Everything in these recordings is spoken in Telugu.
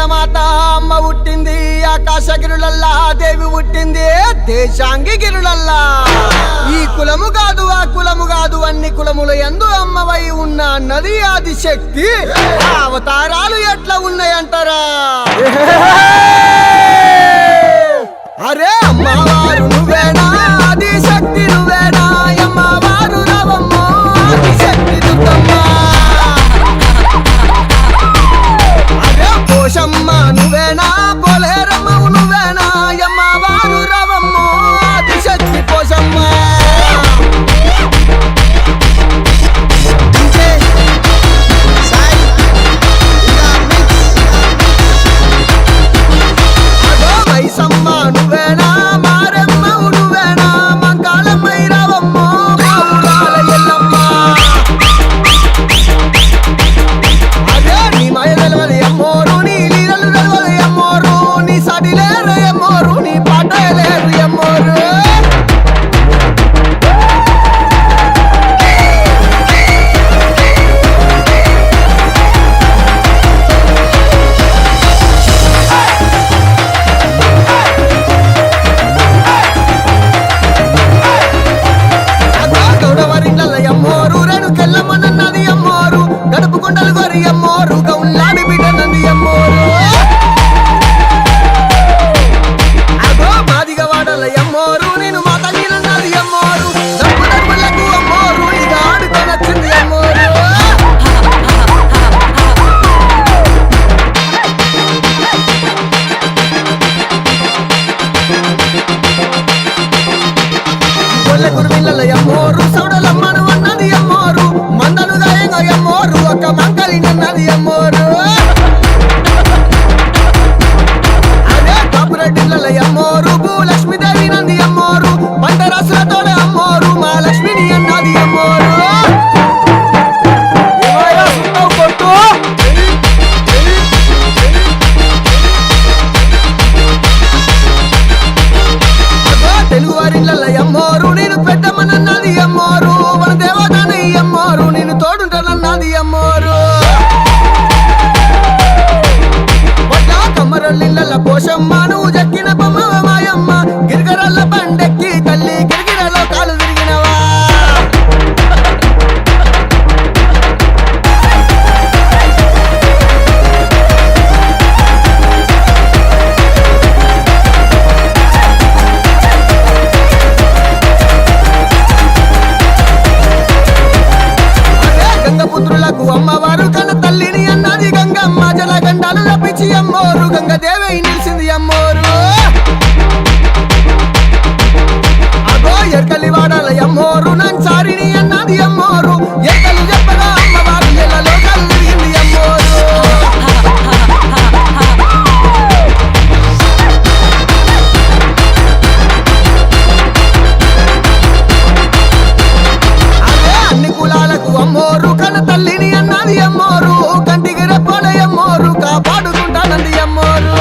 నీలమాత అమ్మ పుట్టింది, ఆకాశ గిరులల్లా దేవి పుట్టింది, దేశాంగి గిరులల్లా. ఈ కులము కాదు ఆ కులము కాదు, అన్ని కులముల యందు అమ్మవై ఉన్న నది ఆదిశక్తి. అవతారాలు ఎట్లా ఉన్నాయంటారా? అరే అమ్మవారు నువ్వేనా, ఆదిశక్తి నువ్వేనా, అమ్మవారు రావమ్మ ఆదిశక్తి దుర్గమ్మ. అరే పోషమ్మ నువ్వేనా, పోలేరమ్మవు నువ్వేనా, అమ్మవారు రావమ్మ ఆదిశక్తి పోషమ్మ. పోషమ్మ నువ్వు జక్కిన బొమ్మ మాయమ్మ, గిరిగరల్ల బండెక్కి తల్లి గిరిగిరలో కాలు తిరిగినవా. గంగపుత్రులకు అమ్మవారు కన్న తల్లిని అన్నది గంగమ్మ, జలగండాలు తప్పించి అమ్మోరు గంగదేవి నిలిచింది అమ్మోరు. అగో ఎర్కలి వాడాల అమ్మోరు నంచారిని అన్నది అమ్మోరు, ఎర్కలు చెప్పగా అమ్మవారు ఎల్లలో కళ్ళు తిరిగింది అమ్మోరు. అదే అన్ని కులాలకు అమ్మోరు కన్న తల్లిని అన్నది అమ్మోరు, కంటికి రెప్పల అమ్మోరు కాపాడుకుంటానంది అమ్మోరు.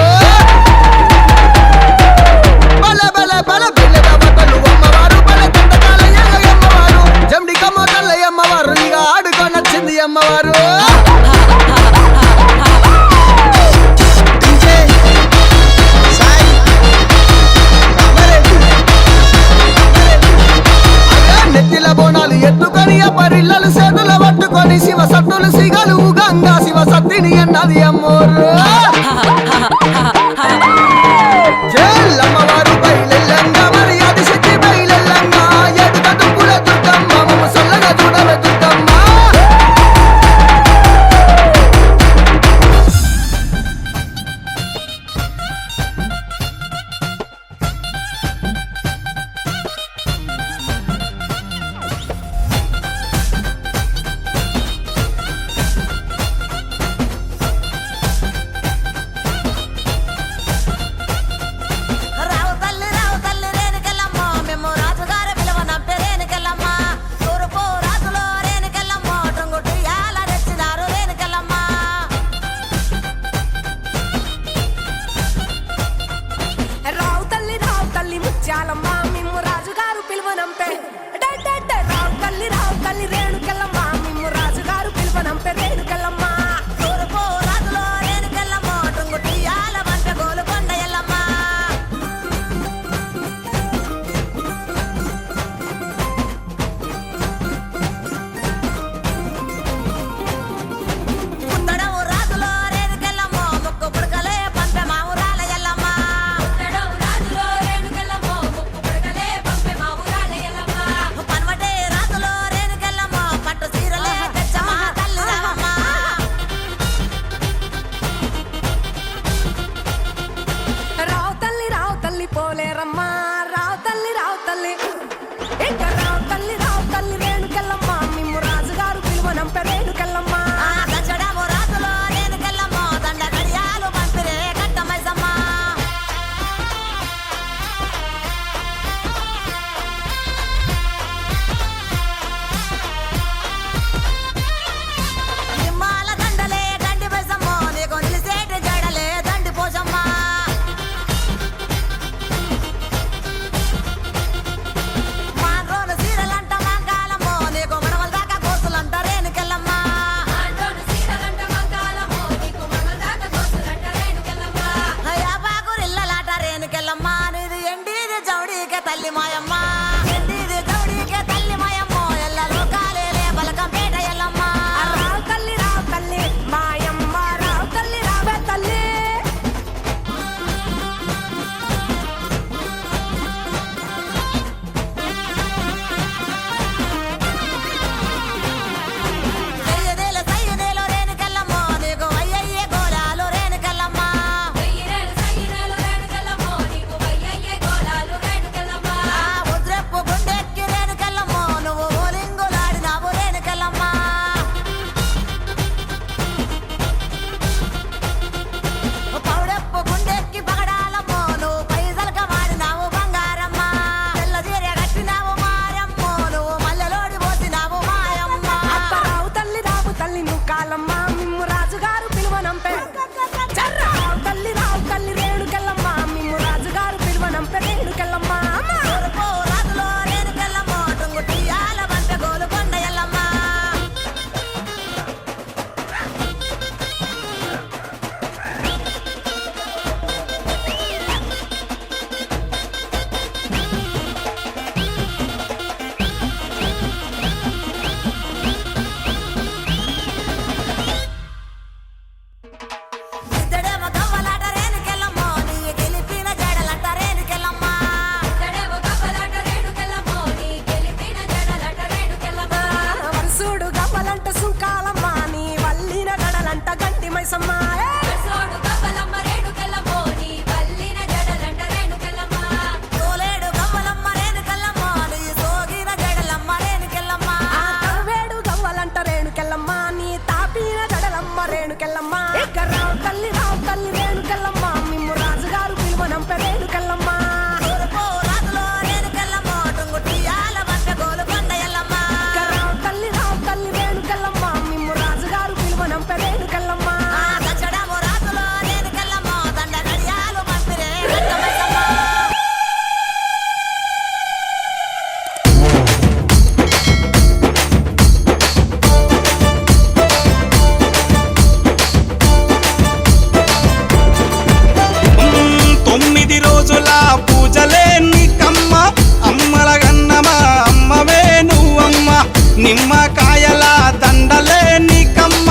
నిమ్మకాయల దండలే నీకమ్మ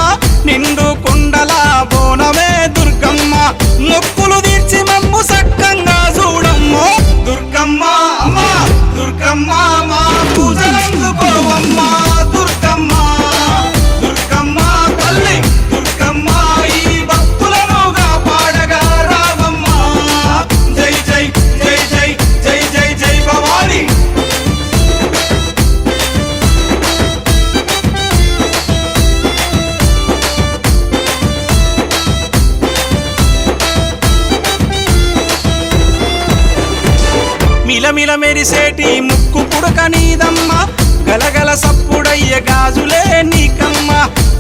నిండు కుండల బోనమే దుర్గమ్మ మొక్కులు తీర్చి మమ్ము సక్కంగా చూడమ్మో దుర్గమ్మ అమ్మ దుర్గమ్మ మా పూజలందుకోవమ్మ దుర్గమ్మ దుర్గమ్మ తల్లి దుర్గమ్మ ఈ భక్తులను కాపాడగా రావమ్మ జై జై జై జై జై జై జై భవాని మిలమిల మెరిసేటి ముక్కు పుడక నీదమ్మ గలగల సప్పుడయ్య గాజులే నీకమ్మ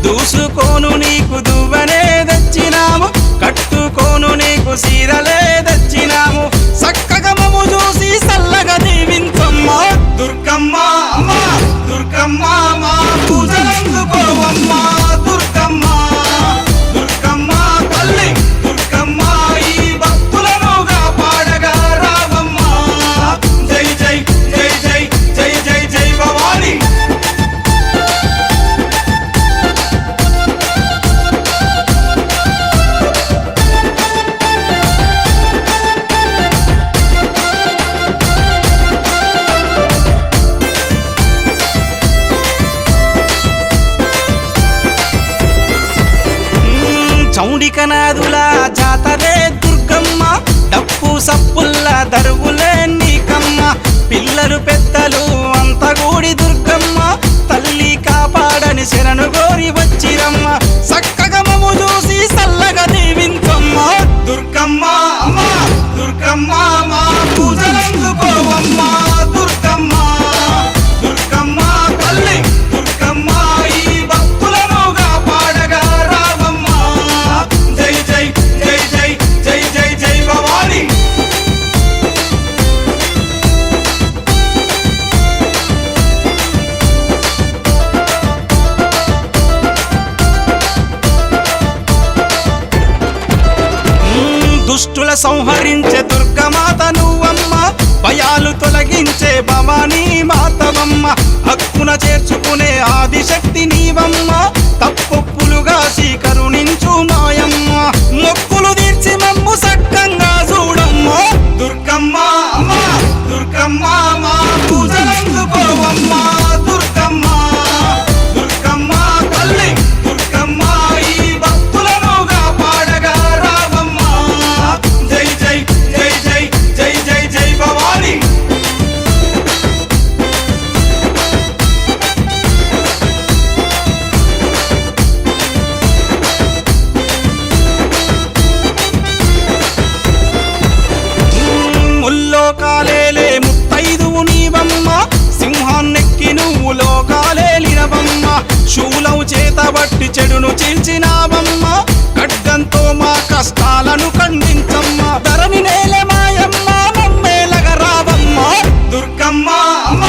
దూసుకోను నీకు దువ్వనే తెచ్చినాము కట్టుకోను నీకు సీరలే తెచ్చినాము చక్కగా మము చూసి సల్లగా దీవించమ్మ దుర్గమ్మ అమ్మ దుర్గమ్మ మా పూజలందుకోవమ్మ దుర్గమ్మ దుర్గమ్మ తల్లి దుర్గమ్మ ఈ భక్తులను కాపాడగా రావమ్మ జై జై జై జై జై జై జై భవాని చౌడికనాదుల జాతరే దుర్గమ్మ డప్పు సప్పుల్ల దరువులే నీకమ్మ పిల్లలు పెద్దలు అంత గూడి దుర్గమ్మ తల్లి కాపాడని శరణు గోరి వచ్చిరమ్మ చక్కగా మము చూసి సల్లగా దీవించమ్మ దుర్గమ్మ అమ్మ దుర్గమ్మ మా పూజలందుకోవమ్మ దుర్గమ్మ దుర్గమ్మ తల్లి దుర్గమ్మ ఈ భక్తులను కాపాడగా రావమ్మ జై జై జై జై జై జై జై భవాని దుష్టుల సంహరించే దుర్గమాత నువ్వమ్మ భయాలు తొలగించే భవానీ మాతవమ్మ హక్కున చేర్చుకునే ఆదిశక్తి నీవమ్మ తప్పొప్పులుగా కరుణించు మాయమ్మ మొక్కులు తీర్చి మమ్ము సక్కంగా చూడమ్మ దుర్గమ్మ అమ్మ దుర్గమ్మ మా పూజలందుకోవమ్మ దుర్గమ్మ దుర్గమ్మ తల్లి దుర్గమ్మ ఈ భక్తులను కాపాడగా రావమ్మ జై జై జై జై జై జై జై భవాని ముల్లోకాలేలే ముత్తైదువు నీవమ్మ సింహాన్నెక్కి నువ్వు లోకాలేలినవమ్మ శూలం చేతబట్టి చెడును చీల్చినావమ్మ ఖడ్గంతో మా కష్టాలను ఖండించమ్మ ధరణి నేల మాయమ్మ మమ్మేలగా రావమ్మ దుర్గమ్మ అమ్మ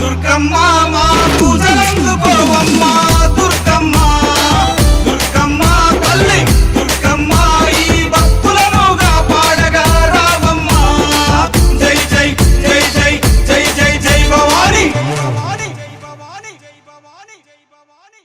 దుర్గమ్మ మా పూజలందుకోవమ్మ దుర్గమ్మ దుర్గమ్మ తల్లి దుర్గమ్మ ఈ భక్తులను కాపాడగా రావమ్మ జై జై జై జై జై జై జై Bhavani Bhavani Bhavani Bhavani Bhavani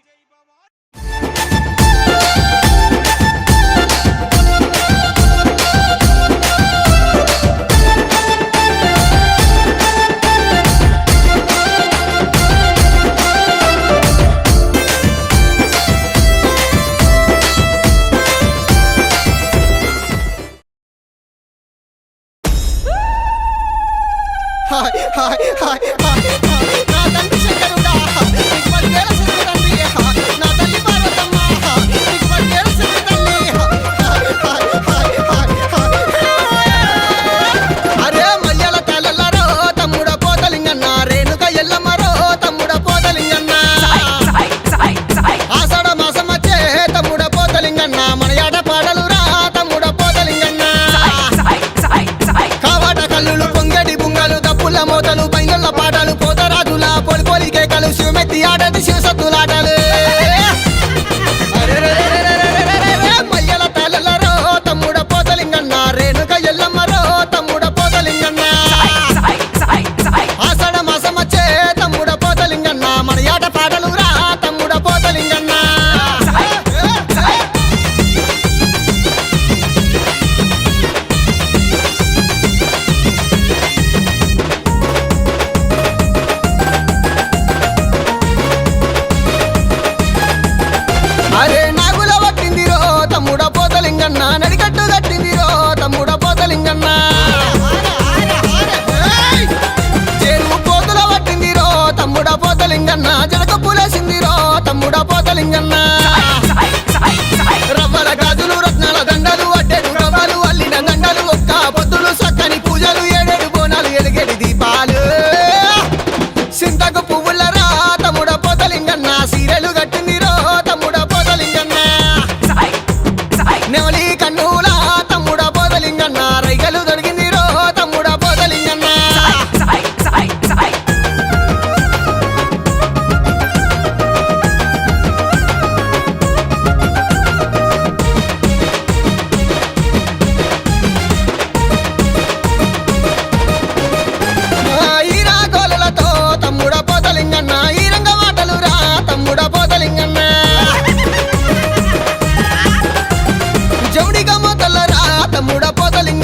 hi hi hi hi నా తండ్రి శంకరుడా నీకు 10 ఏళ్ల శక్తి తండ్రి నా తల్లి పార్వతమ్మ నీకు 10 ఏళ్ల శక్తి తల్లి హాయ్ హాయ్ హాయ్ హాయ్ అరే మల్లెల తల్లలారో తమ్ముడ పోతలింగన్న రేణుక ఎల్లమ్మరో తమ్ముడ పోతలింగన్న ఆషాఢ మాసం వచ్చే తమ్ముడ పోతలింగన్న మన యాట పాడలు రా తమ్ముడ పోతలింగన్న కావాట కల్లులు పొంగడి బుంగలు దప్పుల మోతలు బైంగళ్ళ పాటలు పోతరాజుల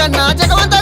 కన్నా జగవంత